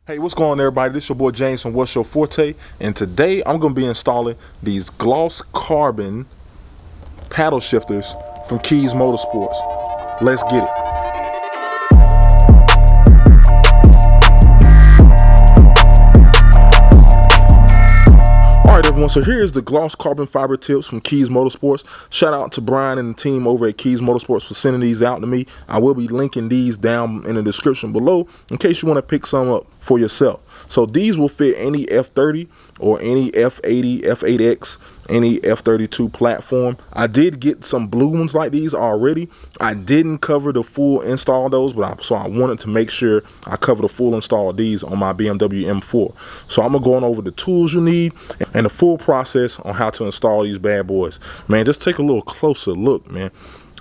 Hey, what's going on, everybody? This is your boy James from What's Your Forte, and today I'm going to be installing these gloss carbon paddle shifters from Keys Motorsports. Let's get it. Alright everyone, so here's the gloss carbon fiber tips from Keys Motorsports. Shout out to Brian and the team over at Keys Motorsports for sending these out to me. I will be linking these down in the description below in case you want to pick some up for yourself. So these will fit any F30 or any F80, F8X, any F32 platform. I did get some blue ones like these already. I didn't cover the full install of those, but so I wanted to make sure I cover the full install of these on my BMW M4. So I'm gonna go on over the tools you need and the full process on how to install these bad boys. Man, just take a little closer look, man.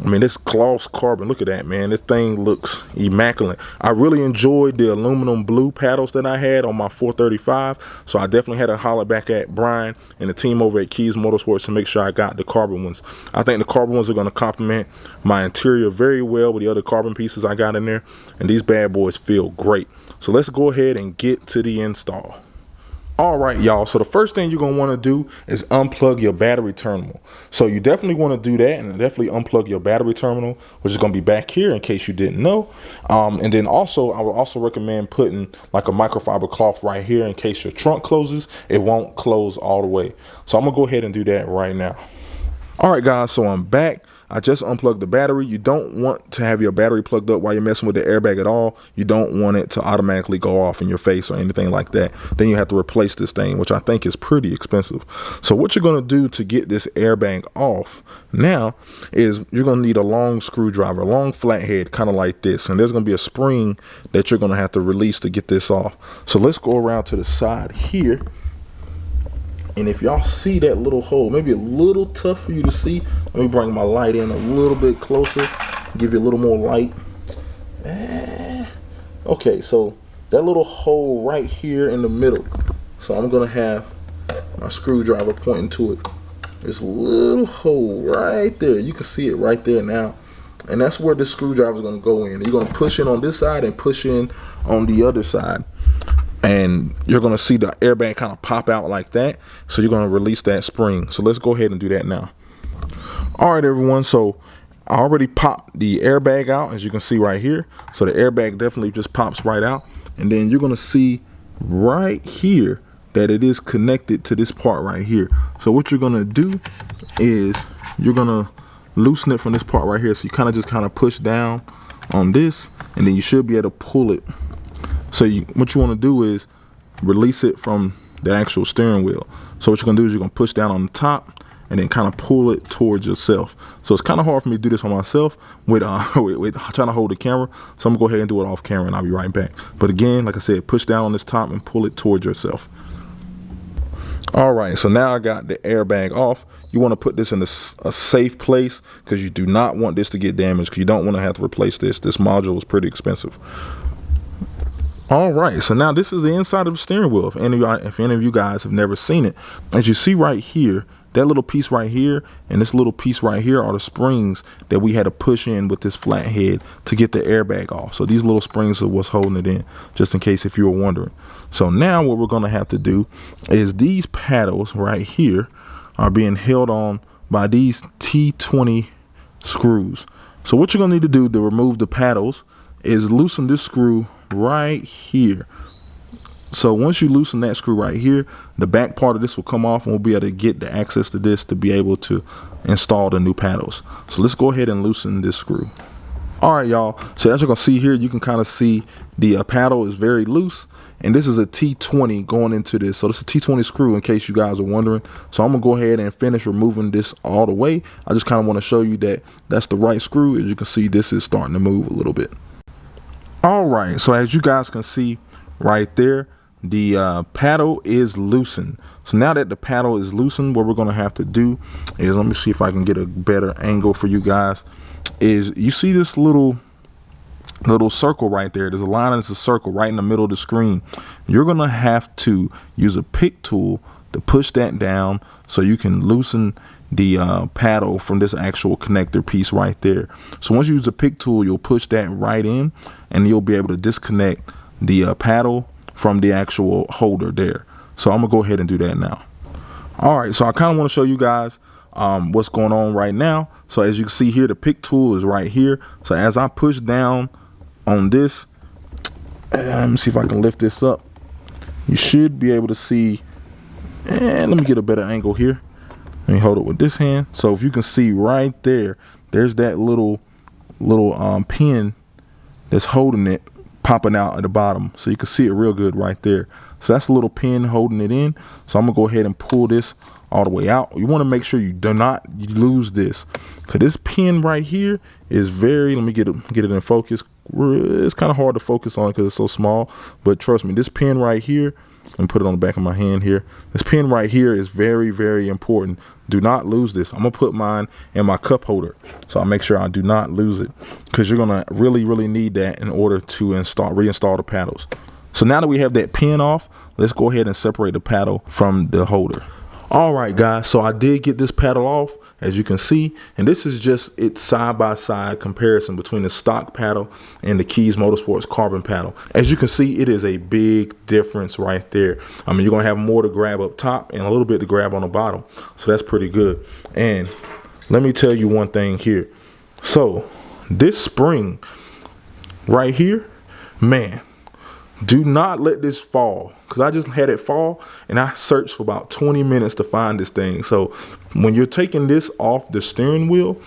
I mean, this gloss carbon, look at that, man. This thing looks immaculate. I really enjoyed the aluminum blue paddles that I had on my 435, so I definitely had to holler back at Brian and the team over at Keys Motorsports to make sure I got the carbon ones. I think the carbon ones are going to complement my interior very well with the other carbon pieces I got in there, and these bad boys feel great. So let's go ahead and get to the install. Alright y'all, so the first thing you're going to want to do is unplug your battery terminal. So you definitely want to do that, and definitely unplug your battery terminal, which is going to be back here in case you didn't know. And then also, I would also recommend putting like a microfiber cloth right here in case your trunk closes. It won't close all the way. So I'm going to go ahead and do that right now. Alright guys, so I'm back. I just unplugged the battery. You don't want to have your battery plugged up while you're messing with the airbag at all. You don't want it to automatically go off in your face or anything like that. Then you have to replace this thing, which I think is pretty expensive. So what you're going to do to get this airbag off now is you're going to need a long screwdriver, a long flathead, kind of like this. And there's going to be a spring that you're going to have to release to get this off. So let's go around to the side here. And if y'all see that little hole, maybe a little tough for you to see. Let me bring my light in a little bit closer, give you a little more light. Okay, so that little hole right here in the middle. So I'm gonna have my screwdriver pointing to it. This little hole right there. You can see it right there now. And that's where the screwdriver is gonna go in. You're gonna push in on this side and push in on the other side. And you're going to see the airbag kind of pop out like that. So you're going to release that spring. So let's go ahead and do that now. All right, everyone. So I already popped the airbag out, as you can see right here. So the airbag definitely just pops right out. And then you're going to see right here that it is connected to this part right here. So what you're going to do is you're going to loosen it from this part right here. So you kind of push down on this, and then you should be able to pull it. So what you want to do is release it from the actual steering wheel. So what you're going to do is you're going to push down on the top and then kind of pull it towards yourself. So it's kind of hard for me to do this by myself with trying to hold the camera. So I'm going to go ahead and do it off camera, and I'll be right back. But again, like I said, push down on this top and pull it towards yourself. All right, so now I got the airbag off. You want to put this in a safe place because you do not want this to get damaged, because you don't want to have to replace this. This module is pretty expensive. All right, so now this is the inside of the steering wheel. If any of you guys have never seen it, as you see right here, that little piece right here and this little piece right here are the springs that we had to push in with this flathead to get the airbag off. So these little springs are what's holding it in, just in case if you were wondering. So now what we're going to have to do is these paddles right here are being held on by these T20 screws. So what you're going to need to do to remove the paddles is loosen this screw right here. So once you loosen that screw right here, the back part of this will come off, and we'll be able to get the access to this to be able to install the new paddles. So let's go ahead and loosen this screw. All right, y'all, so as you're gonna see here, you can kind of see the paddle is very loose, and this is a T20 going into this. So this is a T20 screw, in case you guys are wondering. So I'm gonna go ahead and finish removing this all the way. I just kind of want to show you that that's the right screw. As you can see, this is starting to move a little bit. All right, so as you guys can see right there, the paddle is loosened. So now that the paddle is loosened, what we're going to have to do is, let me see if I can get a better angle for you guys, is you see this little circle right there. There's a line and it's a circle right in the middle of the screen. You're going to have to use a pick tool to push that down so you can loosen the paddle from this actual connector piece right there. So once you use a pick tool, you'll push that right in, and you'll be able to disconnect the paddle from the actual holder there. So I'm gonna go ahead and do that now. All right, so I kind of want to show you guys what's going on right now. So as you can see here, the pick tool is right here. So as I push down on this, let me see if I can lift this up. You should be able to see, and let me get a better angle here. Let me hold it with this hand. So if you can see right there, there's that little pin that's holding it, popping out at the bottom. So you can see it real good right there. So that's a little pin holding it in. So I'm gonna go ahead and pull this all the way out. You want to make sure you do not lose this, because this pin right here is very, let me get it in focus. It's kind of hard to focus on because it's so small, but trust me, this pin right here, let me put it on the back of my hand here. This pin right here is very, very important. Do not lose this. I'm gonna put mine in my cup holder, so I'll make sure I do not lose it, because you're gonna really need that in order to reinstall the paddles. So now that we have that pin off, let's go ahead and separate the paddle from the holder. All right, guys, so I did get this paddle off, as you can see, and this is just its side-by-side comparison between the stock paddle and the Keys Motorsports carbon paddle. As you can see, it is a big difference right there. I mean, you're gonna have more to grab up top and a little bit to grab on the bottom, so that's pretty good. And let me tell you one thing here. So this spring right here, man, do not let this fall, because I just had it fall and I searched for about 20 minutes to find this thing. So when you're taking this off the steering wheel,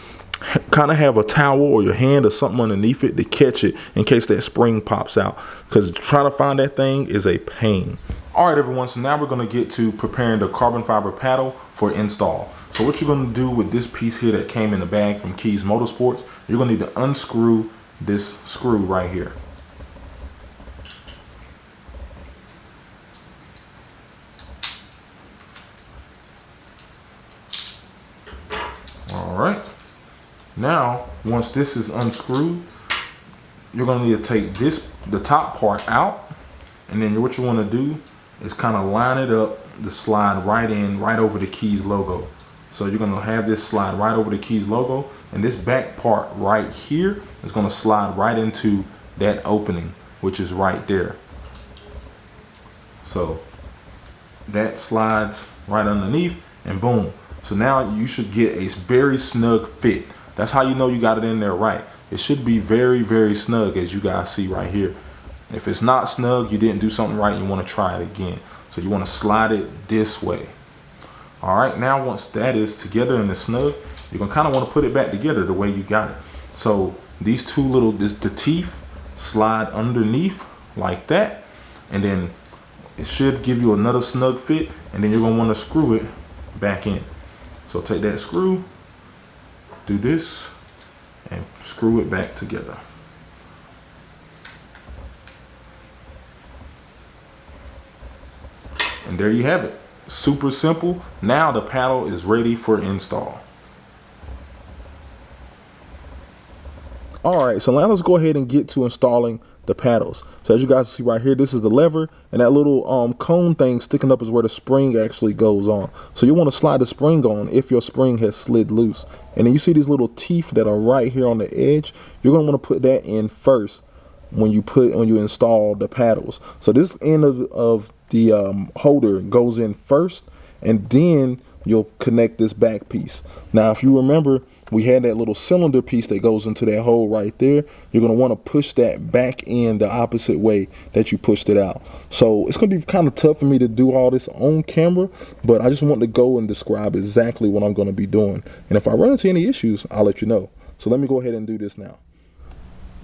kind of have a towel or your hand or something underneath it to catch it in case that spring pops out, because trying to find that thing is a pain. All right, everyone, so now we're going to get to preparing the carbon fiber paddle for install. So what you're going to do with this piece here that came in the bag from Keys Motorsports, you're going to need to unscrew this screw right here. All right, now once this is unscrewed, you're going to need to take the top part out, and then what you want to do is kind of line it up to slide right over the Keys logo. So you're going to have this slide right over the Keys logo, and this back part right here is going to slide right into that opening, which is right there. So that slides right underneath, and boom. So now you should get a very snug fit. That's how you know you got it in there right. It should be very snug, as you guys see right here. If it's not snug, you didn't do something right, you want to try it again. So you want to slide it this way. All right, now once that is together and it's snug, you're gonna kind of want to put it back together the way you got it. So these two the teeth slide underneath like that, and then it should give you another snug fit, and then you're gonna want to screw it back in. So take that screw, do this, and screw it back together. And there you have it. Super simple. Now the paddle is ready for install. All right, so now let's go ahead and get to installing the paddles. So as you guys see right here, this is the lever, and that little cone thing sticking up is where the spring actually goes on. So you want to slide the spring on if your spring has slid loose. And then you see these little teeth that are right here on the edge. You're going to want to put that in first when you install the paddles. So this end of the holder goes in first, and then you'll connect this back piece. Now if you remember, we had that little cylinder piece that goes into that hole right there. You're going to want to push that back in the opposite way that you pushed it out. So it's going to be kind of tough for me to do all this on camera, but I just want to go and describe exactly what I'm going to be doing. And if I run into any issues, I'll let you know. So let me go ahead and do this now.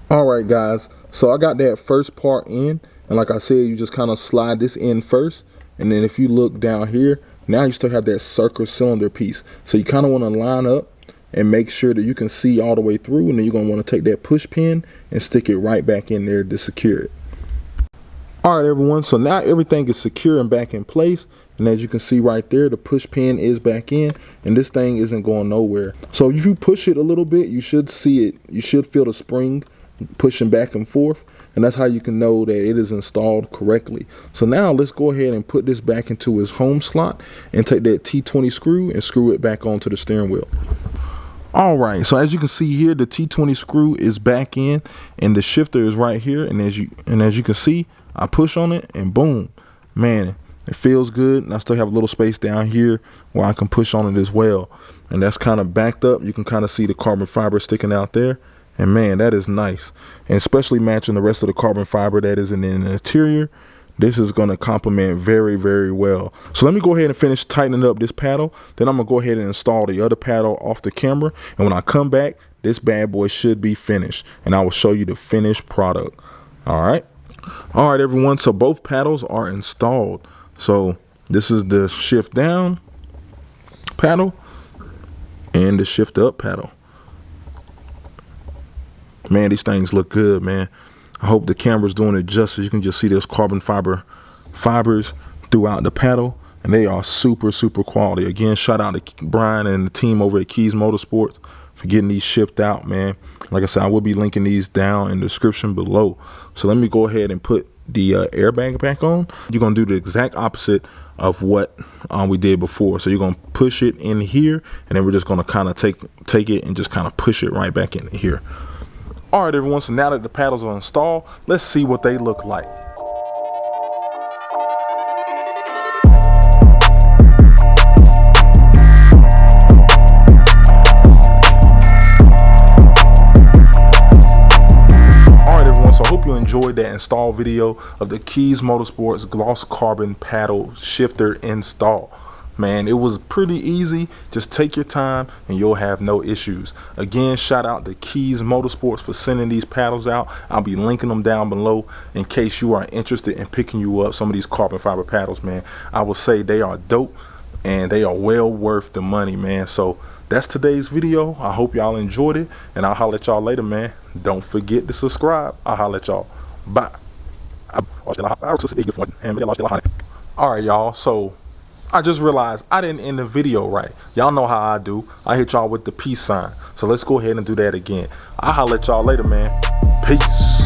All right, guys. So I got that first part in, and like I said, you just kind of slide this in first. And then if you look down here, now you still have that circle cylinder piece. So you kind of want to line up and make sure that you can see all the way through, and then you're going to want to take that push pin and stick it right back in there to secure it. All right, everyone, so now everything is secure and back in place, and as you can see right there, the push pin is back in, and this thing isn't going nowhere. So if you push it a little bit, you should see it. You should feel the spring pushing back and forth, and that's how you can know that it is installed correctly. So now let's go ahead and put this back into its home slot and take that T20 screw and screw it back onto the steering wheel. All right, so as you can see here, the T20 screw is back in, and the shifter is right here. And as you can see, I push on it and boom, man, it feels good. And I still have a little space down here where I can push on it as well. And that's kind of backed up. You can kind of see the carbon fiber sticking out there. And man, that is nice. And especially matching the rest of the carbon fiber that is in the interior, this is going to complement very, very well. So let me go ahead and finish tightening up this paddle. Then I'm going to go ahead and install the other paddle off the camera. And when I come back, this bad boy should be finished. And I will show you the finished product. All right. All right, everyone. So both paddles are installed. So this is the shift down paddle and the shift up paddle. Man, these things look good, man. I hope the camera's doing it justice. You can just see those carbon fibers throughout the paddle, and they are super, super quality. Again, shout out to Brian and the team over at Keys Motorsports for getting these shipped out, man. Like I said, I will be linking these down in the description below. So let me go ahead and put the airbag back on. You're going to do the exact opposite of what we did before. So you're going to push it in here, and then we're just going to kind of take it and just kind of push it right back in here. All right, everyone, so now that the paddles are installed, let's see what they look like. So I hope you enjoyed that install video of the Keys Motorsports gloss carbon paddle shifter install. Man, it was pretty easy. Just take your time and you'll have no issues. Again, shout out to Keys Motorsports for sending these paddles out. I'll be linking them down below in case you are interested in picking you up some of these carbon fiber paddles, man. I will say they are dope and they are well worth the money, man. So that's today's video. I hope y'all enjoyed it, and I'll holler at y'all later, man. Don't forget to subscribe. I'll holler at y'all. Bye. All right, y'all. So I just realized I didn't end the video right. Y'all know how I do. I hit y'all with the peace sign. So let's go ahead and do that again. I'll holler at y'all later, man. Peace.